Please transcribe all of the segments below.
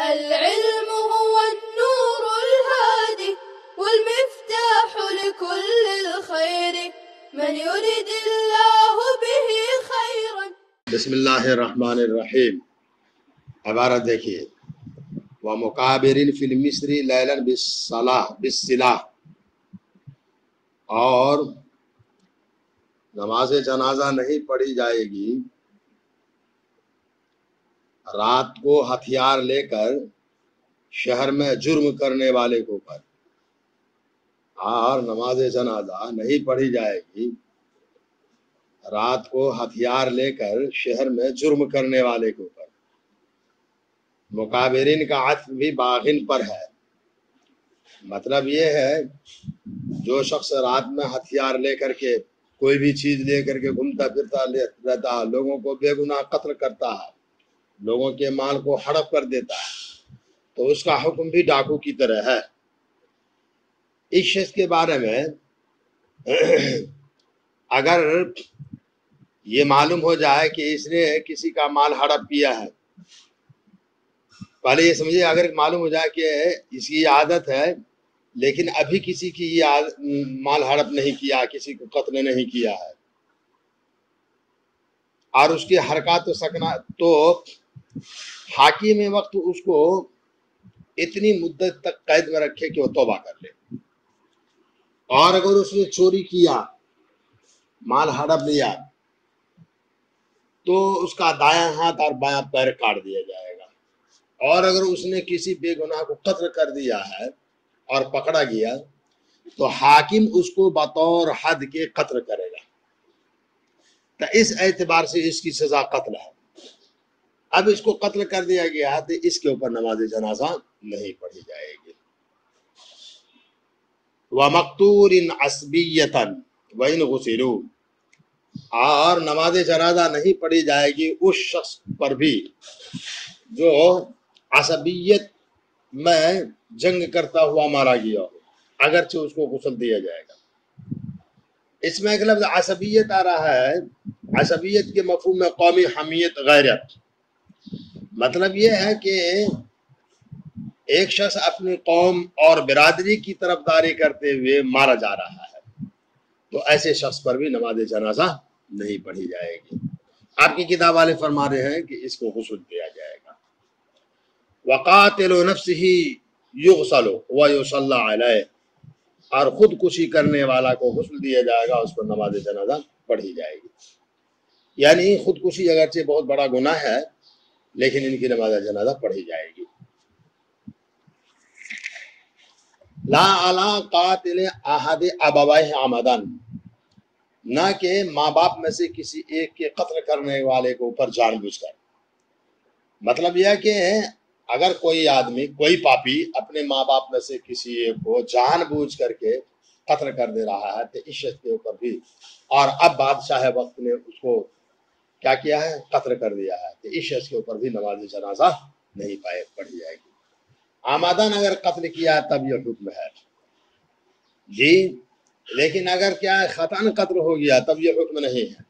العلم هو النور الهادي والمفتاح لكل الخير من يريد الله به خيرا. بسم اللہ الرحمن الرحیم. عبارت دیکھیے. وَمُقَابِرٍ فِي الْمِصْرِ لَيْلًا بِالصِّلَاحِ، اور نماز جنازہ نہیں پڑھی جائے گی رات کو ہتھیار لے کر شہر میں جرم کرنے والے کے اوپر، اور نماز جنازہ نہیں پڑھی جائے گی رات کو ہتھیار لے کر شہر میں جرم کرنے والے کے اوپر. مقابرین کا عطف بھی باغن پر ہے. مطلب یہ ہے جو شخص رات میں ہتھیار لے کر کے کوئی بھی چیز لے کر کے گھومتا پھرتا رہتا ہے، لوگوں کو بے گناہ قتل کرتا ہے، لوگوں کے مال کو ہڑپ کر دیتا ہے، تو اس کا حکم بھی ڈاکو کی طرح ہے. اس شخص کے بارے میں اگر یہ معلوم ہو جائے کہ اس نے کسی کا مال ہڑپ کیا ہے، پہلے یہ سمجھے اگر معلوم ہو جائے کہ اس کی عادت ہے لیکن ابھی کسی کی مال ہڑپ نہیں کیا، کسی کو قتل نہیں کیا ہے، اور اس کی حرکات و سکنات، تو حاکم وقت اس کو اتنی مدت تک قید میں رکھے کہ وہ توبہ کر لے. اور اگر اس نے چوری کیا، مال ہڑپ لیا، تو اس کا دایاں ہاتھ اور بایاں پیر کاٹ دیا جائے گا. اور اگر اس نے کسی بے گناہ کو قتل کر دیا ہے اور پکڑا گیا تو حاکم اس کو بطور حد کے قتل کرے گا. تو اس اعتبار سے اس کی سزا قتل ہے. اب اس کو قتل کر دیا گیا تو اس کے اوپر نماز جنازہ نہیں پڑھی جائے گی. وَمَقْتُورٍ عَصْبِيَّةً وَإِنْ غُسِلُوا، اور نماز جنازہ نہیں پڑھی جائے گی اس شخص پر بھی جو عصبیت میں جنگ کرتا ہوا مارا گیا ہو، اگرچہ اس کو غسل دیا جائے گا. اس میں ایک لفظ عصبیت آ رہا ہے. عصبیت کے مفہوم میں قومی حمیت، غیرت. مطلب یہ ہے کہ ایک شخص اپنی قوم اور برادری کی طرفداری کرتے ہوئے مارا جا رہا ہے، تو ایسے شخص پر بھی نماز جنازہ نہیں پڑھی جائے گی. آپ کی کتاب والے فرما رہے ہیں کہ اس کو غسل دیا جائے گا. وقاتل نفسه یغسل ویصلی علیہ، اور خودکشی کرنے والا کو غسل دیا جائے گا، اس پر نماز جنازہ پڑھی جائے گی. یعنی خودکشی اگرچہ بہت بڑا گناہ ہے لیکن ان کی نماز جنازہ پڑھی جائے گی. لا علی قاتل احد ابویہ عمدا، نہ کہ ماں باپ میں سے کسی ایک کے قتل کرنے والے کے اوپر جان بوجھ کر. مطلب یہ ہے کہ اگر کوئی آدمی، کوئی پاپی اپنے ماں باپ میں سے کسی ایک کو جان بوجھ کر کے قتل کر دے رہا ہے تو اس شخص کے اوپر بھی، اور اب بادشاہ وقت نے اس کو کیا کیا ہے، قتل کر دیا ہے، تو اس شخص کے اوپر بھی نماز جنازہ نہیں پڑھی جائے گی. آمدن اگر قتل کیا تب یہ حکم ہے جی، لیکن اگر کیا ہے خطأً قتل ہو گیا تب یہ حکم نہیں ہے.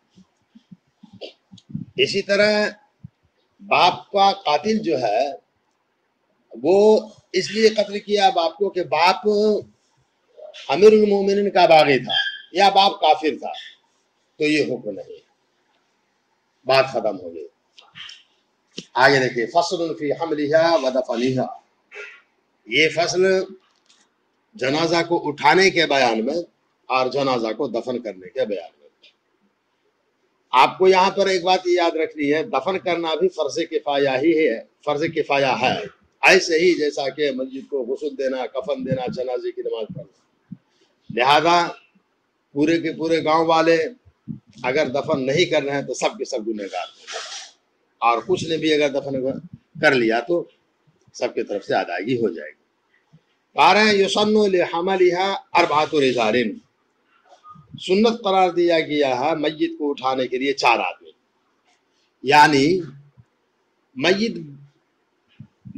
اسی طرح باپ کا قاتل جو ہے وہ اس لیے قتل کیا باپ کو کہ باپ امیر المومنین کا باغی تھا یا باپ کافر تھا، تو یہ حکم نہیں ہے. بات ختم ہو گئی. آگے دیکھیے. فصل فی حملھا ودفنھا، یہ فصل جنازہ کو اٹھانے کے بیان میں اور جنازہ کو دفن کرنے کے بیان میں. آپ کو یہاں پر ایک بات یاد رکھنی ہے، دفن کرنا بھی فرض کفایہ ہی ہے، فرض کفایہ ہے، ایسے ہی جیسا کہ مسجد کو غسل دینا، کفن دینا، جنازے کی نماز پڑھنا. لہذا پورے کے پورے گاؤں والے اگر دفن نہیں کر رہے ہیں تو سب کے سب گنہگار ہیں، اور کچھ نے بھی اگر دفن کر لیا تو سب کی طرف سے ادائیگی ہو جائے گی. کہہ رہے ہیں یسن لحملھا اربعۃ رجال، سنت قرار دیا گیا ہے میت کو اٹھانے کے لیے 4 آدمی. یعنی میت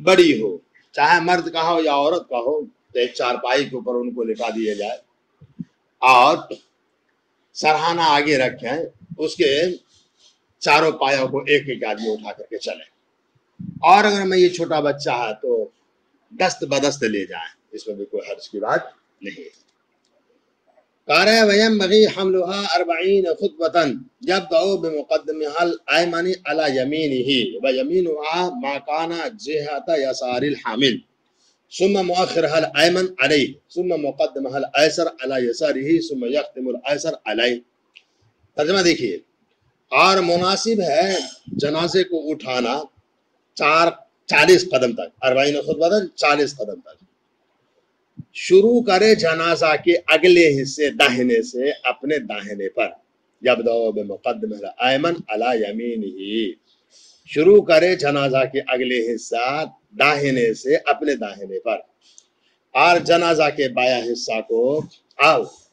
بڑی ہو، چاہے مرد کا ہو یا عورت کا ہو، تو ایک چارپائی کے اوپر ان کو لٹا دیا جائے اور سرہانہ آگے رکھیں، اس کے چاروں پایوں کو ایک ایک آدمی اٹھا کر کے چلے. اور اگر میں یہ چھوٹا بچہ ہے تو دست بدست لے جائیں، اس میں بھی کوئی حرج کی بات نہیں ہے۔ قال وينبغي حملها 40 خطبة يبدأ بمقدمها الأيمن على يمينه ويمينها ما كان جهة يسار الحامل ثم مؤخرها الأيمن عليه ثم مقدمها الأيسر على يساره ثم يختم الأيسر عليه۔ ترجمہ دیکھیے، اور مناسب ہے جنازے کو اٹھانا 40 قدم تک، 40 خطبہ 40 قدم تک، شروع کرے جنازہ کے اگلے حصے داہنے سے اپنے داہنے پر، یبدأ بمقدمہ الایمن علی یمینہ، شروع کرے جنازہ کے اگلے حصہ داہنے سے اپنے داہنے پر، اور جنازہ کے بایاں حصہ کو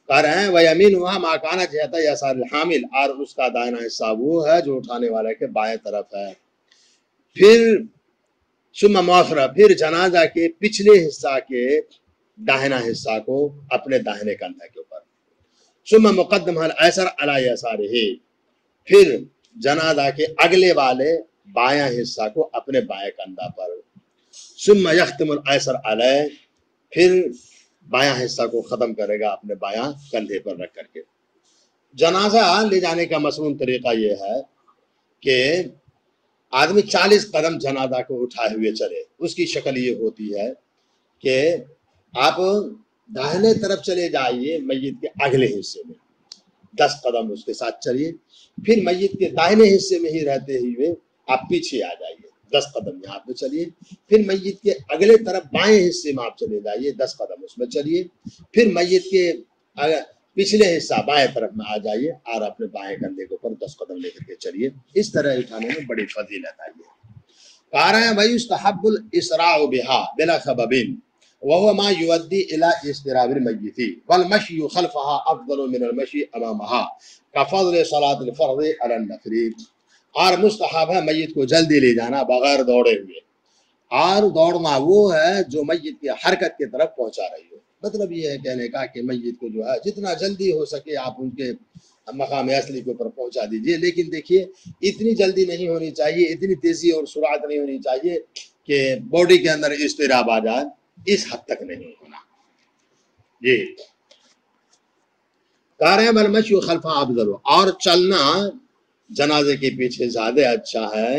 کر رہے ہیں وَيَمِينُهَا مَا كَانَ جِهَتَ يَسَارِ الْحَامِلِ، اور اس کا دائنا حصہ وہ ہے جو اٹھانے والے کے بائیں طرف ہے۔ پھر ثم مؤخرہ، پھر جنازہ کے پچھلے حصہ کے داہنا حصہ کو اپنے داہنے کندھے کے اوپر، ثم مقدمہ الایسر علی یسارہ، پھر جنازہ کے اگلے والے بایاں حصہ کو اپنے بائیں کندھا پر، ثم یختم الایسر علی، پھر بایاں حصہ کو ختم کرے گا اپنے بایاں کندھے پر رکھ کر کے۔ جنازہ لے جانے کا مصنون طریقہ یہ ہے کہ آدمی 40 قدم جنازہ کو اٹھائے ہوئے چلے۔ اس کی شکل یہ ہوتی ہے کہ آپ داہنے طرف چلے جائیے میت کے اگلے حصے میں، 10 قدم اس کے ساتھ چلیے، پھر میت کے داہنے حصے میں ہی رہتے ہوئے آپ پیچھے آ جائیے، 10 قدم یہاں پہ چلیے، پھر میت کے اگلے طرف بائیں حصے میں آپ چلے جائیے، 10 قدم اس میں چلیے، پھر میت کے پچھلے حصہ بائیں طرف میں آ جائیے اور اپنے بائیں کندھے کے اوپر 10 قدم لے کر کے چلیے۔ اس طرح اٹھانے میں بڑی فضیلت آئی ہے۔ کہہ رہے ہیں وَيُسْتَحَبُّ الْإِسْرَاعُ بِهَا بِلَا سَبَبٍ وَهُوَ مَا يُؤَدِّي إِلَى اضْطِرَابِ الْمَيِّتِ وَالْمَشْيُ خَلْفَهَا أَفْضَلُ مِنَ الْمَشْيِ أَمَامَهَا كَفَضْلِ صَلَاةِ الْفَرْضِ عَلَى النَّفْلِ، اور مستحب ہے میت کو جلدی لے جانا بغیر دوڑے ہوئے، اور دوڑنا وہ ہے جو میت کی حرکت کی طرف پہنچا رہی ہو۔ مطلب یہ ہے کہنے کا کہ میت کو جو ہے جتنا جلدی ہو سکے آپ ان کے مقام اصلی کے اوپر پہنچا دیجئے، لیکن دیکھیے اتنی جلدی نہیں ہونی چاہیے، اتنی تیزی اور سرعت نہیں ہونی چاہیے کہ باڈی کے اندر اضطراب آ جائے، اس حد تک نہیں ہونا۔ جی کہہ رہے ہیں بالمشی خلفہ افضل، اور چلنا جنازے کے پیچھے زیادہ اچھا ہے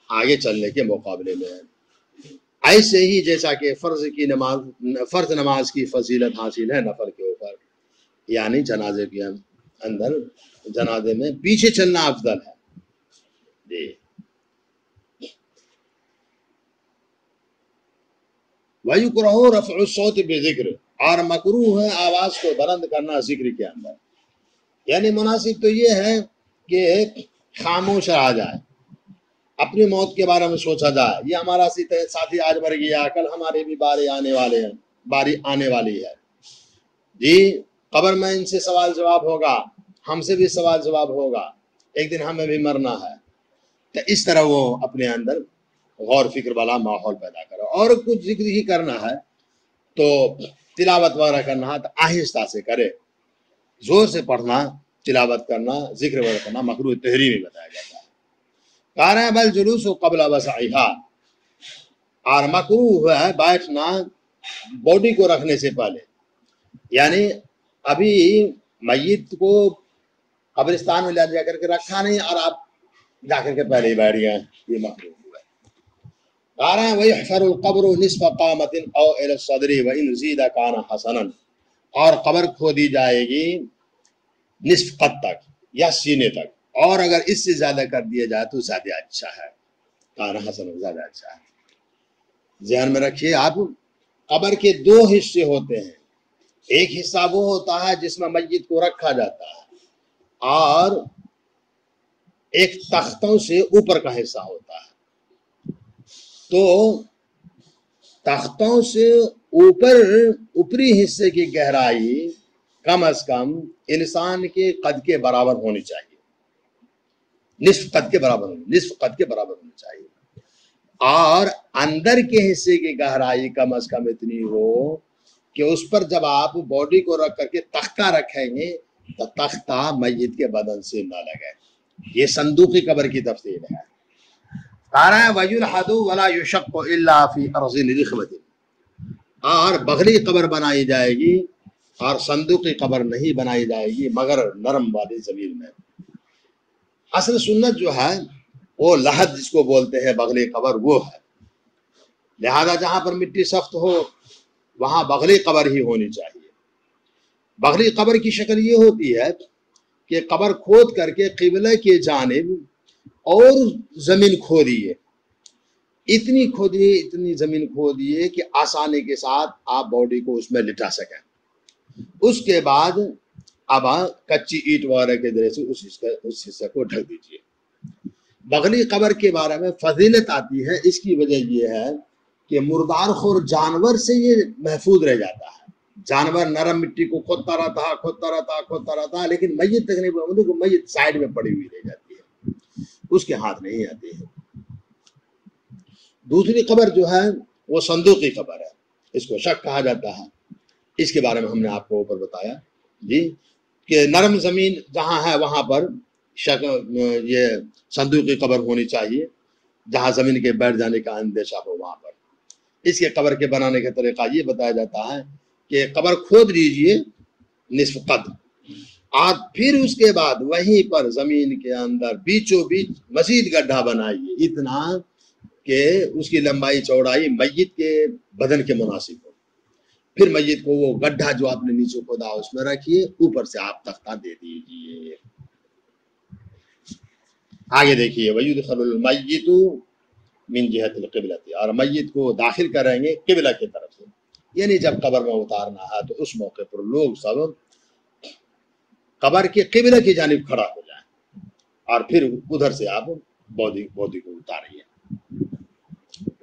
آگے چلنے کے مقابلے میں۔ ایسے ہی جیسا کہ فرض نماز کی فضیلت حاصل ہے نفل کے اوپر، یعنی جنازے کے اندر جنازے میں پیچھے چلنا افضل ہے۔ جی وَيُكْرَهُ رَفْعُ الصَّوْتِ بِذِكْرِ، اور مکروہ ہے آواز کو بلند کرنا ذکر کے اندر، یعنی مناسب تو یہ ہے کہ خاموش رہا جائے، اپنی موت کے بارے میں سوچا جائے، یہ ہمارا ساتھی آج مر گیا، کل ہمارے بھی باری آنے والی ہے، جی قبر میں ان سے سوال جواب ہوگا، ہم سے بھی سوال جواب ہوگا، ایک دن ہمیں بھی مرنا ہے۔ تو اس طرح وہ اپنے اندر غور فکر والا ماحول پیدا کرو، اور کچھ ذکر ہی کرنا ہے تو تلاوت وغیرہ کرنا ہے تو آہستہ سے کرے، زور سے پڑھنا، تلاوت کرنا، ذکر وغیرہ کرنا مکروہ تحریمی بتایا جاتا ہے۔ کہہ رہے ہیں بل جلوس قبل وضعها، اور مکروہ ہے بیٹھنا باڈی کو رکھنے سے پہلے، یعنی ابھی میت کو قبرستان میں لے جا کر کے رکھا نہیں اور آپ جا کر کے پہلے ہی بیٹھ گئے، یہ مکروہ ہے۔ کہہ رہے ہیں وَيُحْفَرُ الْقَبْرُ نِصْفَ قَامَةٍ أَوْ إِلَى الصَّدْرِ وَإِنْ زِيدَ كَانَ حَسَنًا، اور قبر کھودی جائے گی نصف قد تک یا سینے تک، اور اگر اس سے زیادہ کر دیا جائے تو زیادہ اچھا ہے، کان حسن زیادہ اچھا ہے۔ ذہن میں رکھیے آپ، قبر کے 2 حصے ہوتے ہیں، ایک حصہ وہ ہوتا ہے جس میں میت کو رکھا جاتا ہے، اور ایک تختوں سے اوپر کا حصہ ہوتا ہے۔ تو تختوں سے اوپری حصے کی گہرائی کم از کم انسان کے قد کے برابر ہونی چاہیے، نصف قد کے برابر ہونی چاہیے، اور اندر کے حصے کی گہرائی کم از کم اتنی ہو کہ اس پر جب آپ باڈی کو رکھ کر کے تختہ رکھیں گے تو تختہ میت کے بدن سے نہ لگے۔ یہ صندوقی قبر کی تفصیل ہے۔ کہہ رہا ہے وَيُلْحَدُ وَلَا يُشَقُّ إِلَّا فِي أَرْضٍ رِخْوَةٍ، اور بغلی قبر بنائی جائے گی اور صندوقی قبر نہیں بنائی جائے گی مگر نرم والی زمین میں۔ اصل سنت جو ہے وہ لحد جس کو بولتے ہیں بغلی قبر وہ ہے، لہذا جہاں پر مٹی سخت ہو وہاں بغلی قبر ہی ہونی چاہیے۔ بغلی قبر کی شکل یہ ہوتی ہے کہ قبر کھود کر کے قبلہ کے جانب اور زمین کھودیے، اتنی زمین کھودیے کہ آسانی کے ساتھ آپ باڈی کو اس میں لٹا سکیں۔ اس کے بعد اب کچی اینٹ وغیرہ کے ذریعے سے اس حصے کو ڈھک دیجیے۔ بغلی قبر کے بارے میں فضیلت آتی ہے، اس کی وجہ یہ ہے کہ مردار خور جانور سے یہ محفوظ رہ جاتا ہے۔ جانور نرم مٹی کو کھودتا رہتا، لیکن میت تک نہیں پہنچتی، میت سائڈ میں پڑی ہوئی رہ جاتی ہے، اس کے ہاتھ نہیں آتی ہے۔ دوسری قبر جو ہے وہ صندوقی قبر ہے، اس کو شک کہا جاتا ہے۔ اس کے بارے میں ہم نے آپ کو اوپر بتایا جی کہ نرم زمین جہاں ہے وہاں پر یہ صندوقی قبر ہونی چاہیے، جہاں زمین کے بیٹھ جانے کا اندیشہ ہو وہاں پر۔ اس کے قبر کے بنانے کا طریقہ یہ بتایا جاتا ہے کہ قبر کھود لیجئے نصف قد، اور پھر اس کے بعد وہیں پر زمین کے اندر بیچوں بیچ مزید گڈھا بنائیے، اتنا کہ اس کی لمبائی چوڑائی میت کے بدن کے مناسب ہو۔ پھر میت کو وہ گڈھا جو آپ نے نیچے کھودا اس میں رکھیے، اوپر سے آپ تختہ دے دیجیے۔ آگے دیکھیے وَيُدْخَلُ الْمَيِّتُ مِنْ جِهَةِ الْقِبْلَةِ، اور میت کو داخل کریں گے قبلہ کی طرف سے، یعنی جب قبر میں اتارنا ہے تو اس موقع پر لوگ سب قبر کے قبلہ کی جانب کھڑا ہو جائیں، اور پھر ادھر سے آپ بودی کو اتاریے۔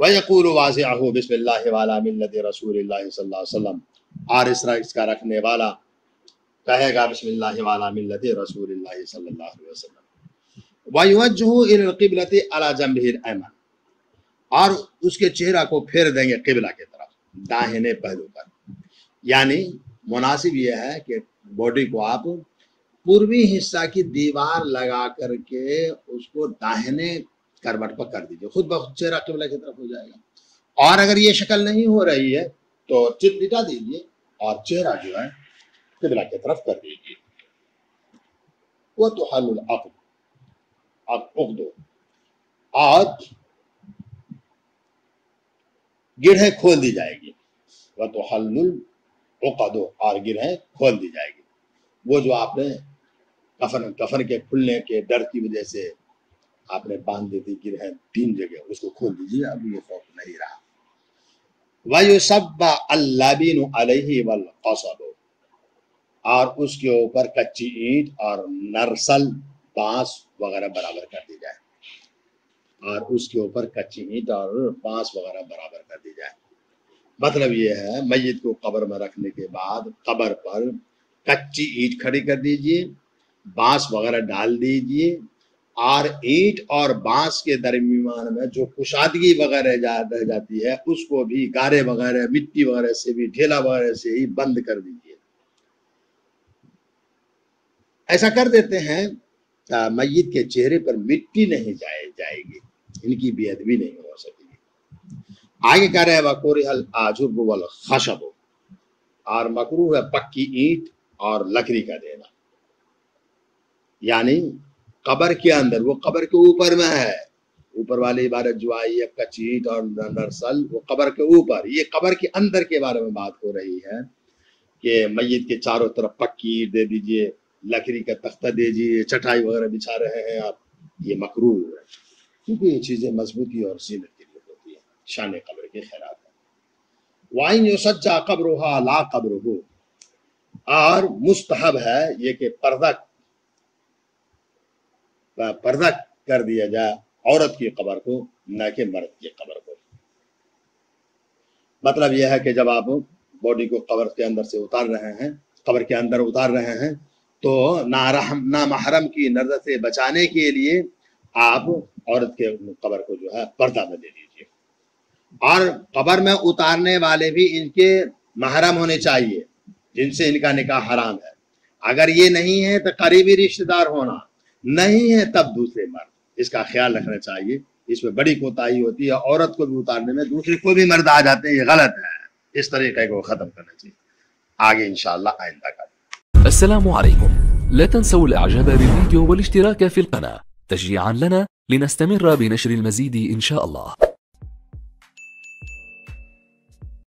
وَيَقُولُ وَاسِعَهُ بِسْمِ اللَّهِ وَعَلَى مِلَّةِ رَسُولِ اللَّهِ صلی اللہ علیہ وسلم، اور اس کا رکھنے والا کہے گا بسم اللہ وعلی ملت رسول اللہ صلی اللہ علیہ وسلم۔ وَيُوَجِّهُ إِلَى الْقِبْلَةِ عَلَى جَنبِهِ الْأَيْمَنِ، اور اس کے چہرہ کو پھیر دیں گے قبلہ کی طرف داہنے پہلو پر، یعنی مناسب یہ ہے کہ باڈی کو آپ پوروی حصہ کی دیوار لگا کر کے اس کو داہنے کروٹ پر کر دیجیے، خود بخود چہرہ قبلہ کی طرف ہو جائے گا۔ اور اگر یہ شکل نہیں ہو رہی ہے تو چت لٹا دیجیے اور چہرہ جو ہے قبلہ کی طرف کر دیجیے۔ وَتُحَلُّ الْعَقْدُ، اور گرہیں کھول دی جائے گی۔ وَتُحَلُّ الْعُقَدُ، اور گرہیں کھول دی جائے گی۔ وہ جو آپ نے کفن کے کھلنے کے ڈر کی وجہ سے آپ نے باندھ دی تھی گرہیں 3 جگہ، اس کو کھول دیجیے، اب یہ خوف نہیں رہا۔ وَيُصَبَّ اللَّبِينُ عَلَيْهِ وَالْقَصَبُ، اور اس کے اوپر کچی اینٹ اور نرسل بانس وغیرہ برابر کر دی جائے، اور اس کے اوپر کچی اینٹ اور بانس وغیرہ برابر کر دی جائے۔ مطلب یہ ہے میت کو قبر میں رکھنے کے بعد قبر پر کچی اینٹ کھڑی کر دیجئے، بانس وغیرہ ڈال دیجئے، اور اینٹ اور بانس کے درمیان میں جو کشادگی وغیرہ رہ جاتی ہے اس کو بھی گارے وغیرہ مٹی وغیرہ سے بھی ڈھیلا وغیرہ سے ہی بند کر دیجئے۔ ایسا کر دیتے ہیں میت کے چہرے پر مٹی نہیں جائے گی، ان کی بے ادبی نہیں ہو سکے گی۔ آگے کہہ رہے ہیں وَقُرِحَ الْعَجُبُ وَالْخَشَبُ، اور مکروہ ہے پکی اینٹ اور لکڑی کا دینا، یعنی قبر کے اندر، وہ قبر کے اوپر میں ہے، اوپر والی عبارت جو آئی ہے کچی اینٹ اور نرسل، وہ قبر کے اوپر، یہ قبر کے اندر کے بارے میں بات ہو رہی ہے کہ میت کے چاروں طرف پکی اینٹ دے دیجئے، لکڑی کا تختہ دے دیجئے، چٹائی وغیرہ بچھا رہے ہیں آپ، یہ مکروہ ہے، کیونکہ یہ چیزیں مضبوطی اور زینت کے لیے ہوتی ہیں، شان قبر کے خیرات ہے۔ وَإِن يُسَجَّى قَبْرُهَا لَا قَبْرُهُ، اور مستحب ہے یہ کہ پردہ کر دیا جائے عورت کی قبر کو، نہ کہ مرد کی قبر کو۔ مطلب یہ ہے کہ جب آپ باڈی کو قبر کے اندر سے اتار رہے ہیں، قبر کے اندر اتار رہے ہیں، تو نامحرم کی نظر سے بچانے کے لیے آپ عورت کے قبر کو جو ہے پردہ میں دے دیجیے، اور قبر میں اتارنے والے بھی ان کے محرم ہونے چاہیے جن سے ان کا نکاح حرام ہے۔ اگر یہ نہیں ہے تو قریبی رشتہ دار ہونا، نہیں ہے تب دوسرے مرد، اس کا خیال رکھنا چاہیے۔ اس میں بڑی کوتاہی ہوتی ہے، عورت کو بھی اتارنے میں دوسرے کو بھی مرد آ جاتے ہیں، یہ غلط ہے، اس طریقے کو ختم کرنا چاہیے. آگے انشاءاللہ آئندہ کا. السلام عليكم. لا تنسوا الاعجاب بالفيديو والاشتراك في القناة تشجيعا لنا لنستمر بنشر المزيد إن شاء الله.